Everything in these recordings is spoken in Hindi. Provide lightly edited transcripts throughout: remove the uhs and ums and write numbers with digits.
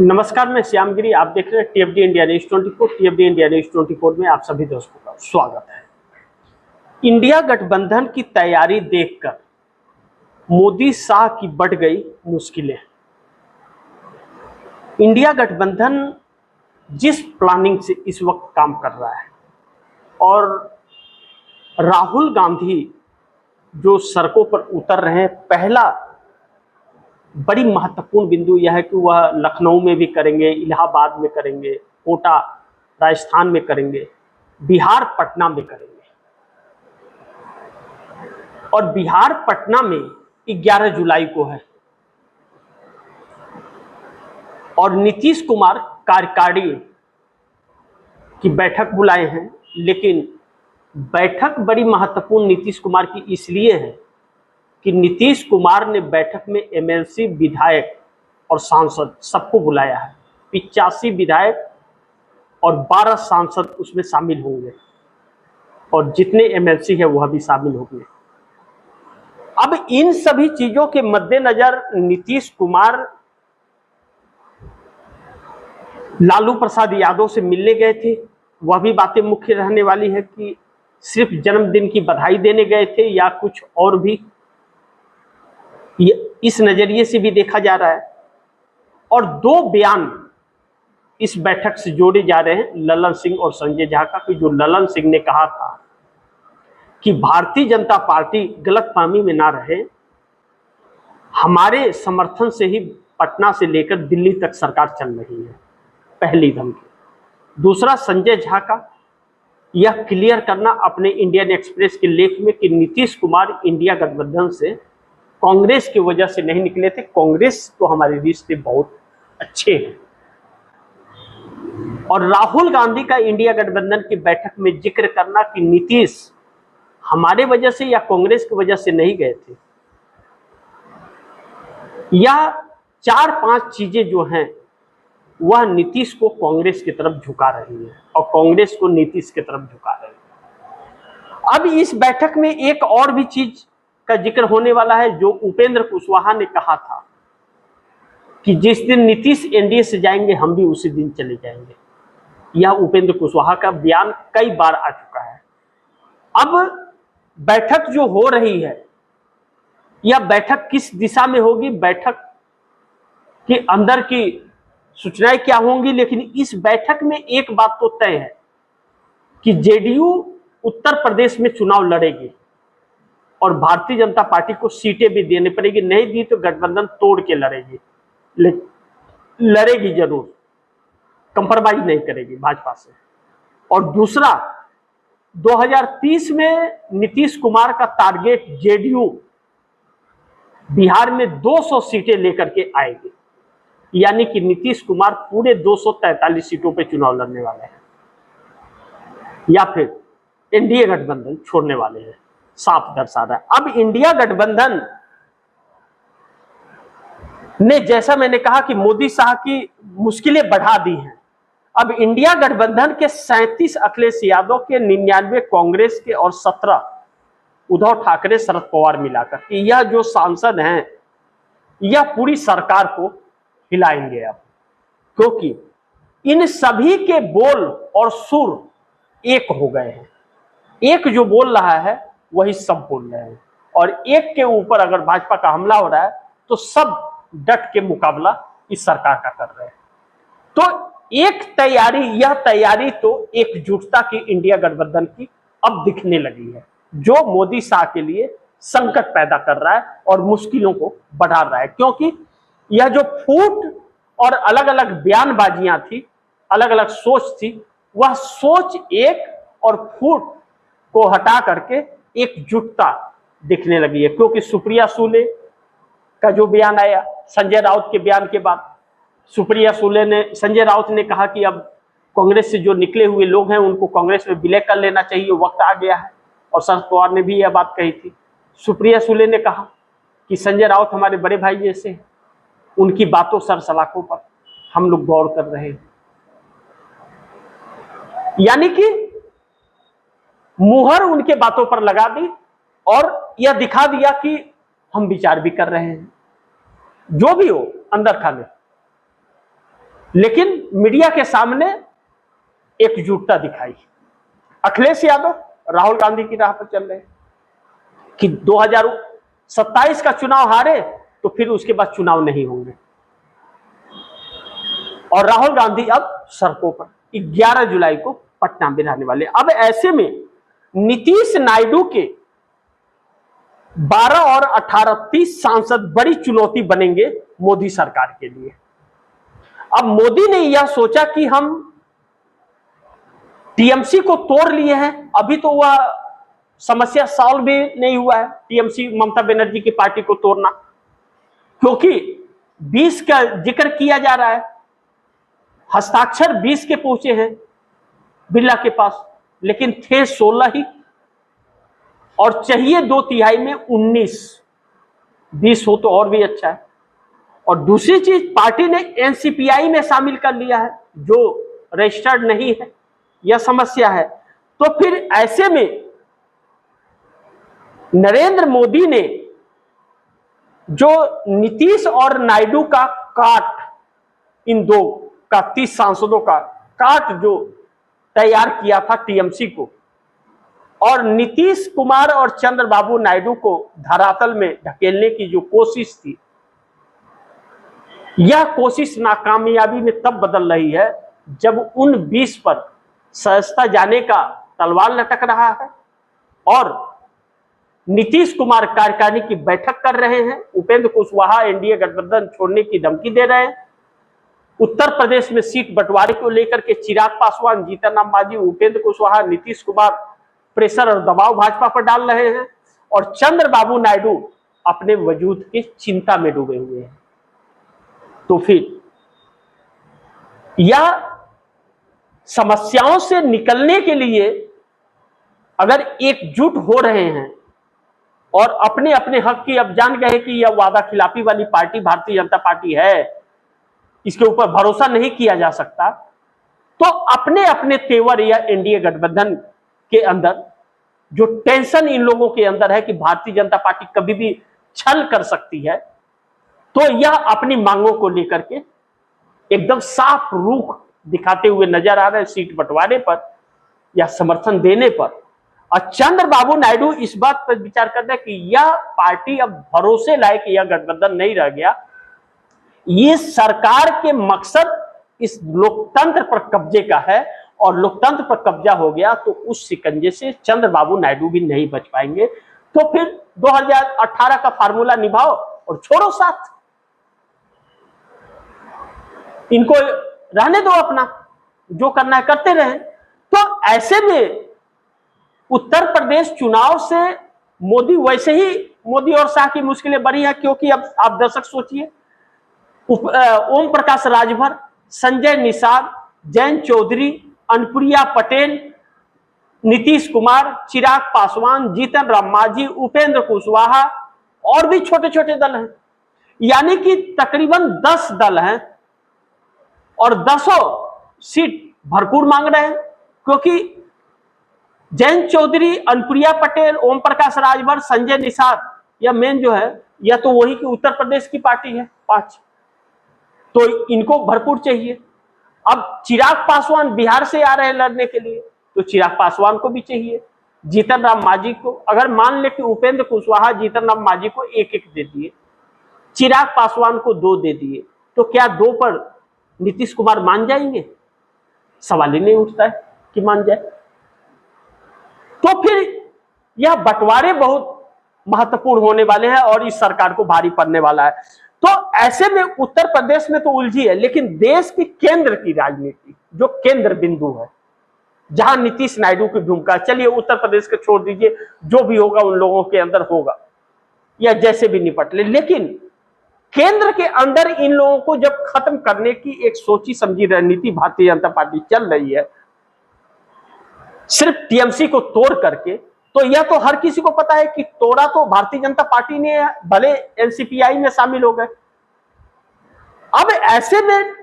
नमस्कार, मैं श्यामगिरी। आप देख रहे हैं टीएफडी इंडिया न्यूज 24। टीएफडी इंडिया न्यूज 24 में आप सभी दोस्तों का स्वागत है। इंडिया गठबंधन की तैयारी देखकर मोदी शाह की बढ़ गई मुश्किलें। इंडिया गठबंधन जिस प्लानिंग से इस वक्त काम कर रहा है और राहुल गांधी जो सड़कों पर उतर रहे हैं, पहला बड़ी महत्वपूर्ण बिंदु यह है कि वह लखनऊ में भी करेंगे, इलाहाबाद में करेंगे, कोटा राजस्थान में करेंगे, बिहार पटना में करेंगे। और बिहार पटना में 11 जुलाई को है और नीतीश कुमार कार्यकारिणी की बैठक बुलाए हैं। लेकिन बैठक बड़ी महत्वपूर्ण नीतीश कुमार की इसलिए है कि नीतीश कुमार ने बैठक में एमएलसी, विधायक और सांसद सबको बुलाया है। 85 विधायक और 12 सांसद उसमें शामिल होंगे और जितने एमएलसी है वह भी शामिल होंगे। अब इन सभी चीजों के मद्देनजर नीतीश कुमार लालू प्रसाद यादव से मिलने गए थे। वह भी बातें मुख्य रहने वाली है कि सिर्फ जन्मदिन की बधाई देने गए थे या कुछ और भी, इस नजरिए से भी देखा जा रहा है। और दो बयान इस बैठक से जोड़े जा रहे हैं, ललन सिंह और संजय झा का। कि जो ललन सिंह ने कहा था कि भारतीय जनता पार्टी गलतफहमी में ना रहे, हमारे समर्थन से ही पटना से लेकर दिल्ली तक सरकार चल रही है, पहली धमकी। दूसरा संजय झा का यह क्लियर करना अपने इंडियन एक्सप्रेस के लेख में कि नीतीश कुमार इंडिया गठबंधन से कांग्रेस की वजह से नहीं निकले थे, कांग्रेस तो हमारे रिश्ते बहुत अच्छे हैं। और राहुल गांधी का इंडिया गठबंधन की बैठक में जिक्र करना कि नीतीश हमारे वजह से या कांग्रेस की वजह से नहीं गए थे। यह 4-5 चीजें जो हैं वह नीतीश को कांग्रेस की तरफ झुका रही है और कांग्रेस को नीतीश की तरफ झुका रही है। अब इस बैठक में एक और भी चीज का जिक्र होने वाला है जो उपेंद्र कुशवाहा ने कहा था कि जिस दिन नीतीश एनडीए से जाएंगे हम भी उसी दिन चले जाएंगे। यह उपेंद्र कुशवाहा का बयान कई बार आ चुका है। अब बैठक जो हो रही है, यह बैठक किस दिशा में होगी, बैठक के अंदर की सूचनाएं क्या होंगी, लेकिन इस बैठक में एक बात तो तय है कि जेडीयू उत्तर प्रदेश में चुनाव लड़ेगी और भारतीय जनता पार्टी को सीटें भी देनी पड़ेगी। नहीं दी तो गठबंधन तोड़ के लड़ेगी, लड़ेगी जरूर, कंप्रोमाइज नहीं करेगी भाजपा से। और दूसरा, 2030 में नीतीश कुमार का टारगेट जेडीयू बिहार में 200 सीटें लेकर के आएगी, यानी कि नीतीश कुमार पूरे 243 सीटों पे चुनाव लड़ने वाले हैं या फिर एनडीए गठबंधन छोड़ने वाले हैं, साफ दर्शा रहा है। अब इंडिया गठबंधन ने, जैसा मैंने कहा कि मोदी शाह की मुश्किलें बढ़ा दी हैं। अब इंडिया गठबंधन के 37 अखिलेश यादव के, 99 कांग्रेस के और 17 उद्धव ठाकरे, शरद पवार मिलाकर यह जो सांसद हैं यह पूरी सरकार को हिलाएंगे। अब क्योंकि इन सभी के बोल और सुर एक हो गए हैं, एक जो बोल रहा है वही सब बोल रहे हैं और एक के ऊपर अगर भाजपा का हमला हो रहा है तो सब डट के मुकाबला इस सरकार का कर रहे हैं। तो एक तैयारी, यह तैयारी तो एकजुटता की इंडिया गठबंधन की अब दिखने लगी है, जो मोदी शाह के लिए संकट पैदा कर रहा है और मुश्किलों को बढ़ा रहा है। क्योंकि यह जो फूट और अलग अलग बयानबाजियां थी, अलग अलग सोच थी, वह सोच एक और फूट को हटा करके एकजुटता दिखने लगी है। क्योंकि सुप्रिया सुले का जो बयान आया संजय राउत के बयान के बाद, सुप्रिया सुले ने, संजय राउत ने कहा कि अब कांग्रेस से जो निकले हुए लोग हैं उनको कांग्रेस में विलय कर लेना चाहिए, वक्त आ गया है। और शरद पवार ने भी यह बात कही थी। सुप्रिया सुले ने कहा कि संजय राउत हमारे बड़े भाई जैसे हैं, उनकी बातों सर सलाखों पर हम लोग गौर कर रहे हैं। यानी कि मुहर उनके बातों पर लगा दी और यह दिखा दिया कि हम विचार भी कर रहे हैं, जो भी हो अंदर खाने। लेकिन मीडिया के सामने एकजुटता दिखाई। अखिलेश यादव राहुल गांधी की राह पर चल रहे हैं कि 2027 का चुनाव हारे तो फिर उसके बाद चुनाव नहीं होंगे, और राहुल गांधी अब सड़कों पर 11 जुलाई को पटना में रहने वाले। अब ऐसे में नीतीश नायडू के 12 और 18 30 सांसद बड़ी चुनौती बनेंगे मोदी सरकार के लिए। अब मोदी ने यह सोचा कि हम टीएमसी को तोड़ लिए हैं, अभी तो वह समस्या सॉल्व भी नहीं हुआ है, टीएमसी ममता बनर्जी की पार्टी को तोड़ना, क्योंकि 20 का जिक्र किया जा रहा है, हस्ताक्षर 20 के पहुंचे हैं बिरला के पास, लेकिन थे 16 ही, और चाहिए 2/3 में 19, 20 हो तो और भी अच्छा है। और दूसरी चीज, पार्टी ने एनसीपीआई में शामिल कर लिया है जो रजिस्टर्ड नहीं है, यह समस्या है। तो फिर ऐसे में नरेंद्र मोदी ने जो नीतीश और नायडू का काट, इन दो का 30 सांसदों का काट जो तैयार किया था टीएमसी को, और नीतीश कुमार और चंद्रबाबू नायडू को धरातल में ढकेलने की जो कोशिश थी, यह कोशिश नाकामयाबी में तब बदल रही है जब उन 20 पर सहजता जाने का तलवार लटक रहा है और नीतीश कुमार कार्यकारिणी की बैठक कर रहे हैं, उपेंद्र कुशवाहा एनडीए गठबंधन छोड़ने की धमकी दे रहे हैं, उत्तर प्रदेश में सीट बंटवारे को लेकर के चिराग पासवान, जीतन राम मांझी, उपेंद्र कुशवाहा, नीतीश कुमार प्रेशर और दबाव भाजपा पर डाल रहे हैं, और चंद्रबाबू नायडू अपने वजूद की चिंता में डूबे हुए हैं। तो फिर यह समस्याओं से निकलने के लिए अगर एकजुट हो रहे हैं और अपने अपने हक की, अब जान गए कि यह वादा खिलाफी वाली पार्टी भारतीय जनता पार्टी है, इसके ऊपर भरोसा नहीं किया जा सकता, तो अपने अपने तेवर या एनडीए गठबंधन के अंदर जो टेंशन इन लोगों के अंदर है कि भारतीय जनता पार्टी कभी भी छल कर सकती है, तो यह अपनी मांगों को लेकर के एकदम साफ रुख दिखाते हुए नजर आ रहे हैं सीट बंटवारे पर या समर्थन देने पर। और चंद्रबाबू नायडू इस बात पर विचार कर रहे हैं कि यह पार्टी अब भरोसे लायक यह गठबंधन नहीं रह गया, ये सरकार के मकसद इस लोकतंत्र पर कब्जे का है, और लोकतंत्र पर कब्जा हो गया तो उस शिकंजे से चंद्रबाबू नायडू भी नहीं बच पाएंगे। तो फिर 2018 का फार्मूला निभाओ और छोड़ो साथ, इनको रहने दो, अपना जो करना है करते रहे। तो ऐसे में उत्तर प्रदेश चुनाव से मोदी वैसे ही, मोदी और शाह की मुश्किलें बढ़ी है, क्योंकि अब आप दर्शक सोचिए, ओम प्रकाश राजभर, संजय निषाद, जयंत चौधरी, अनुप्रिया पटेल, नीतीश कुमार, चिराग पासवान, जीतन राम मांझी, उपेंद्र कुशवाहा और भी छोटे छोटे दल हैं, यानी कि तकरीबन 10 दल हैं और 10 सीट भरपूर मांग रहे हैं, क्योंकि जयंत चौधरी, अनुप्रिया पटेल, ओम प्रकाश राजभर, संजय निषाद, यह मेन जो है, यह तो वही की उत्तर प्रदेश की पार्टी है 5, तो इनको भरपूर चाहिए। अब चिराग पासवान बिहार से आ रहे हैं लड़ने के लिए, तो चिराग पासवान को भी चाहिए। जीतन राम मांझी को, अगर मान ले कि उपेंद्र कुशवाहा जीतन राम मांझी को 1-1 दे दिए, चिराग पासवान को 2 दे दिए, तो क्या 2 पर नीतीश कुमार मान जाएंगे? सवाल ही नहीं उठता है कि मान जाए। तो फिर यह बंटवारे बहुत महत्वपूर्ण होने वाले हैं और इस सरकार को भारी पड़ने वाला है। तो ऐसे में उत्तर प्रदेश में तो उलझी है, लेकिन देश की केंद्र की राजनीति, जो केंद्र बिंदु है, जहां नीतीश नायडू की भूमिका, चलिए उत्तर प्रदेश को छोड़ दीजिए, जो भी होगा उन लोगों के अंदर होगा या जैसे भी निपट ले, लेकिन केंद्र के अंदर इन लोगों को जब खत्म करने की एक सोची समझी रणनीति भारतीय जनता पार्टी चल रही है, सिर्फ टीएमसी को तोड़ करके, तो यह तो हर किसी को पता है कि तोड़ा तो भारतीय जनता पार्टी ने, भले एनसीपीआई में शामिल हो गए। अब ऐसे में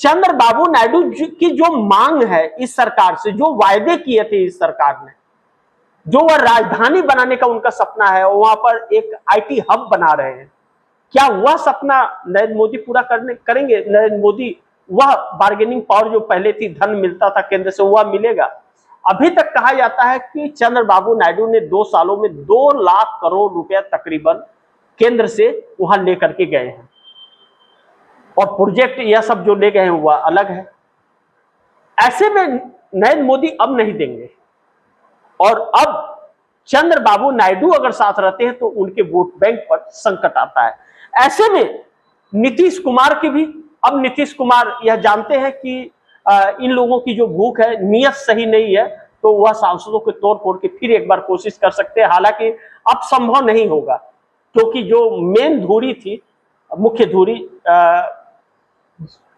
चंद्रबाबू नायडू की जो मांग है इस सरकार से, जो वायदे किए थे इस सरकार ने, जो वह राजधानी बनाने का उनका सपना है, वहां पर एक आईटी हब बना रहे हैं, क्या वह सपना नरेंद्र मोदी पूरा करेंगे? नरेंद्र मोदी वह बार्गेनिंग पावर जो पहले थी, धन मिलता था केंद्र से, वह मिलेगा। अभी तक कहा जाता है कि चंद्रबाबू नायडू ने 2 सालों में 2 लाख करोड़ रुपया तकरीबन केंद्र से वहां लेकर के गए हैं, और प्रोजेक्ट यह सब जो ले गए हैं वह अलग है। ऐसे में नरेंद्र मोदी अब नहीं देंगे, और अब चंद्रबाबू नायडू अगर साथ रहते हैं तो उनके वोट बैंक पर संकट आता है। ऐसे में नीतीश कुमार की भी, अब नीतीश कुमार यह जानते हैं कि इन लोगों की जो भूख है, नीयत सही नहीं है, तो वह सांसदों को तोड़ फोड़ के फिर एक बार कोशिश कर सकते हैं। हालांकि अब संभव नहीं होगा, क्योंकि जो मेन धुरी थी, मुख्य धुरी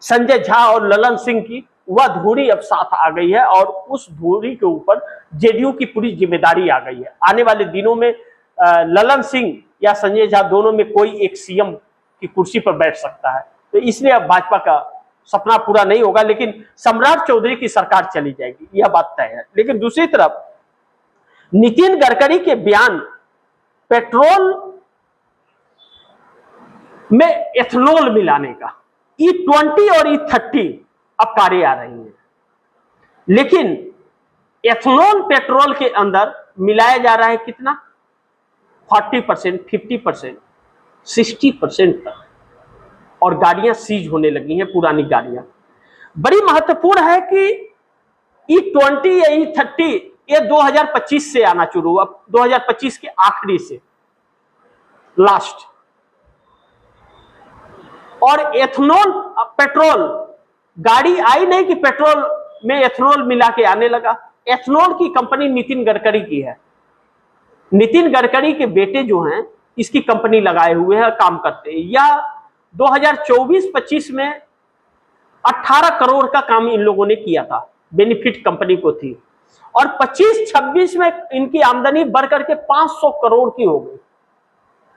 संजय झा और ललन सिंह की, वह धुरी अब साथ आ गई है, और उस धुरी के ऊपर जेडीयू की पूरी जिम्मेदारी आ गई है। आने वाले दिनों में ललन सिंह या संजय झा दोनों में कोई एक सीएम की कुर्सी पर बैठ सकता है। तो इसलिए अब भाजपा का सपना पूरा नहीं होगा, लेकिन सम्राट चौधरी की सरकार चली जाएगी, यह बात तय है। लेकिन दूसरी तरफ नितिन गडकरी के बयान पेट्रोल में एथेनॉल मिलाने का, E20 और E30 अब कारें आ रही हैं, लेकिन एथेनॉल पेट्रोल के अंदर मिलाया जा रहा है कितना? 40%, 50%, 60% तक, और गाड़ियां सीज होने लगी हैं, पुरानी गाड़ियां। बड़ी महत्वपूर्ण है कि E20 या E30 ये 2025 से आना शुरू हुआ, 2025 के आखिरी से लास्ट। और एथेनॉल पेट्रोल गाड़ी आई नहीं कि पेट्रोल में एथेनॉल मिला के आने लगा। एथेनॉल की कंपनी नितिन गडकरी की है। नितिन गडकरी के बेटे जो हैं इसकी कंपनी लगाए हुए हैं, काम करते हैं। या 2024-25 में 18 करोड़ का काम इन लोगों ने किया था, बेनिफिट कंपनी को थी, और 25-26 में इनकी आमदनी बढ़ करके 500 करोड़ की हो गई।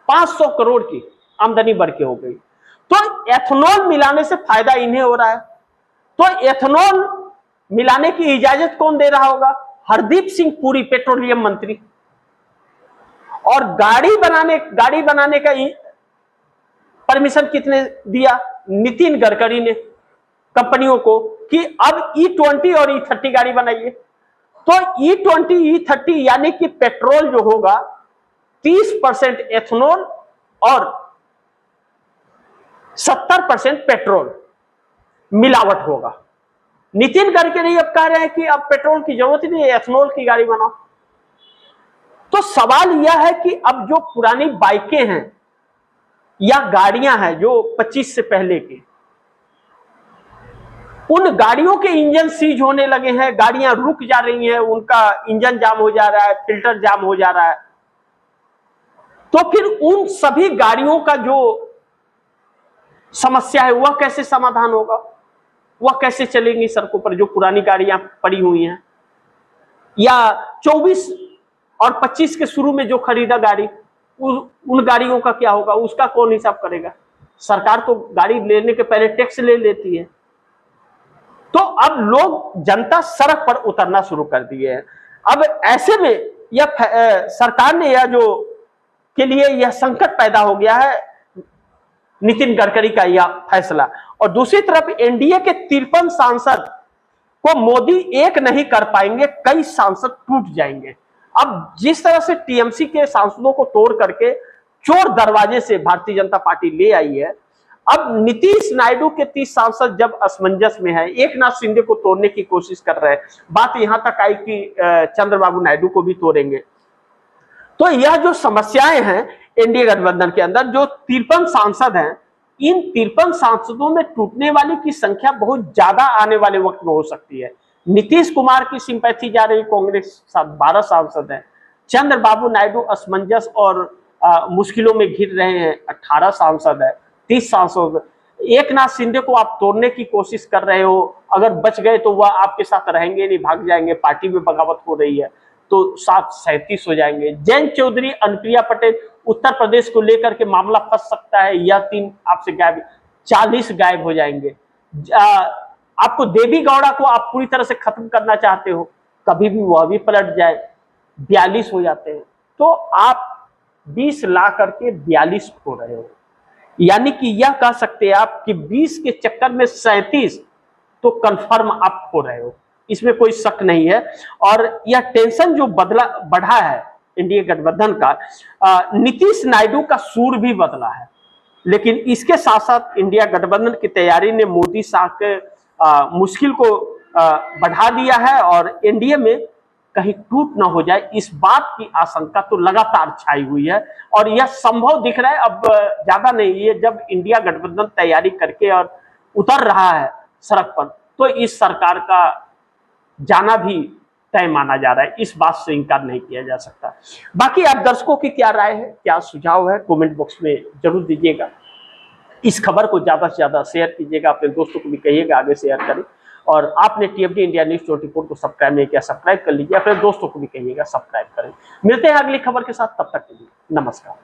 500 करोड़ की आमदनी बढ़ के हो गई। तो एथेनॉल मिलाने से फायदा इन्हें हो रहा है। तो एथेनॉल मिलाने की इजाजत कौन दे रहा होगा? हरदीप सिंह पुरी, पेट्रोलियम मंत्री। और गाड़ी बनाने का परमिशन कितने दिया? नितिन गडकरी ने कंपनियों को कि अब E20 और E30 गाड़ी बनाइए। तो E20, E30 यानी कि पेट्रोल जो होगा 30% एथेनॉल और 70% पेट्रोल मिलावट होगा। नितिन गडकरी अब कह रहे हैं कि अब पेट्रोल की जरूरत ही नहीं है, एथेनॉल की गाड़ी बनाओ। तो सवाल यह है कि अब जो पुरानी बाइकें हैं या गाड़ियां हैं जो 25 से पहले की, उन गाड़ियों के इंजन सीज होने लगे हैं, गाड़ियां रुक जा रही हैं, उनका इंजन जाम हो जा रहा है, फिल्टर जाम हो जा रहा है। तो फिर उन सभी गाड़ियों का जो समस्या है वह कैसे समाधान होगा? वह कैसे चलेंगी सड़कों पर जो पुरानी गाड़ियां पड़ी हुई हैं? या 24 और 25 के शुरू में जो खरीदा गाड़ी, उन गाड़ियों का क्या होगा? उसका कौन हिसाब करेगा? सरकार तो गाड़ी लेने के पहले टैक्स ले लेती है। तो अब लोग, जनता सड़क पर उतरना शुरू कर दिए हैं। अब ऐसे में यह सरकार ने यह जो के लिए यह संकट पैदा हो गया है, नितिन गडकरी का यह फैसला। और दूसरी तरफ एनडीए के 53 सांसद को मोदी एक नहीं कर पाएंगे, कई सांसद टूट जाएंगे। अब जिस तरह से टीएमसी के सांसदों को तोड़ करके चोर दरवाजे से भारतीय जनता पार्टी ले आई है, अब नीतीश नायडू के 30 सांसद जब असमंजस में है, एकनाथ शिंदे को तोड़ने की कोशिश कर रहे हैं, बात यहां तक आई कि चंद्रबाबू नायडू को भी तोड़ेंगे। तो यह जो समस्याएं हैं एनडीए गठबंधन के अंदर, जो 53 सांसद हैं, इन 53 सांसदों में टूटने वाली की संख्या बहुत ज्यादा आने वाले वक्त में हो सकती है। नीतीश कुमार की सिंपैथी जा रही कांग्रेस, 12 सांसद हैं। चंद्रबाबू नायडू असमंजस और मुश्किलों में घिर रहे हैं, 18 सांसद है, 30 सांसद। एकनाथ शिंदे को आप तोड़ने की कोशिश कर रहे हो, अगर बच गए तो वह आपके साथ रहेंगे नहीं, भाग जाएंगे, पार्टी में बगावत हो रही है, तो 737 हो जाएंगे। जयंत चौधरी, अनुप्रिया पटेल, उत्तर प्रदेश को लेकर के मामला फंस सकता है, यह 3 आपसे गायब, 40 गायब हो जाएंगे। आपको देवी गौड़ा को आप पूरी तरह से खत्म करना चाहते हो, कभी भी वह भी पलट जाए, 42 हो जाते हैं। तो आप 20 ला करके 42 खो रहे हो। यानी कि यह कह सकते हैं आप कि 20 के चक्कर में 37 तो कंफर्म आप हो रहे हो, इसमें कोई शक नहीं है। और यह टेंशन जो बढ़ा है इंडिया गठबंधन का, नीतीश नायडू का सूर भी बदला है। लेकिन इसके साथ साथ इंडिया गठबंधन की तैयारी ने मोदी शाह के मुश्किल को बढ़ा दिया है और एनडीए में कहीं टूट ना हो जाए, इस बात की आशंका तो लगातार छाई हुई है। और यह संभव दिख रहा है, अब ज्यादा नहीं, ये जब इंडिया गठबंधन तैयारी करके और उतर रहा है सड़क पर, तो इस सरकार का जाना भी तय माना जा रहा है, इस बात से इनकार नहीं किया जा सकता। बाकी आप दर्शकों की क्या राय है, क्या सुझाव है, कमेंट बॉक्स में जरूर दीजिएगा। इस खबर को ज्यादा से ज्यादा शेयर कीजिएगा, अपने दोस्तों को भी कहिएगा आगे शेयर करें। और आपने टीएफडी इंडिया न्यूज 24 को सब्सक्राइब नहीं किया, सब्सक्राइब कर लीजिए, अपने दोस्तों को भी कहिएगा सब्सक्राइब करें। मिलते हैं अगली खबर के साथ, तब तक के लिए नमस्कार।